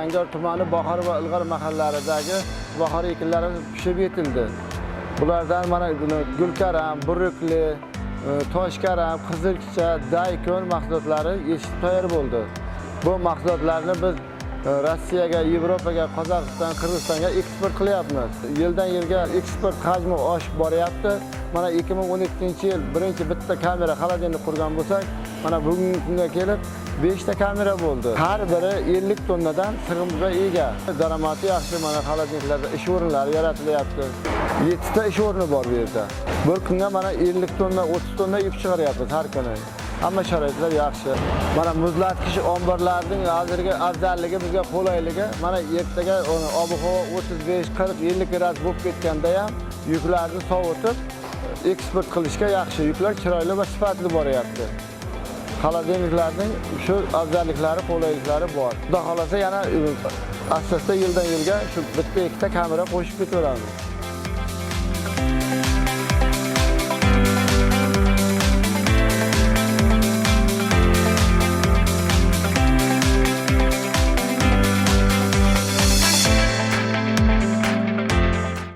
Angor tumani Bahor va Ilg'or mahallallaridagi bahor ekinlari pishib yetildi. Bulardan mana gulkaram, burukli, toshkaram, qizilkicha, daykon mahsulotlari yetishib tayyor bo'ldi. Bu mahsulotlarni biz Rossiyaga, Yevropaga, Qozog'iston, Qirg'izistonga eksport qilyapmiz. Yildan yilga eksport hajmi oshib boryapti. Mana 2012-yil birinchi bitta kamera xolodilnik qurgan bo'lsak, mana bugungi kunga kelib 5 ta kamera bo'ldi. Har biri 50 tonnadan sig'imga ega. Daromadi yaxshi, mana xolodilniklarda ish o'rinlari yaratilyapti. 7 ta ish o'rni bor bu yerda. Bir kunga mana 50 tonna, 30 tonna yuk chiqaryapmiz har kuni. Hamma sharoitlar yaxshi. Mana muzlatgich omborlarning hozirgi afzalligi bizga qulayligi. Mana ertaga ob-havo 35, 40, 50 gradus bo'lib ketganda ham yuklarni sovutib eksport qilishga yaxshi. Yuklar chiroyli va sifatli boryapti. Xolodilniklarning shu afzalliklari, qulayliklari bor. Xudo xolasa yana asta-asta yildan yilga shu bitta ikkita kamera qo'shib ketaveramiz.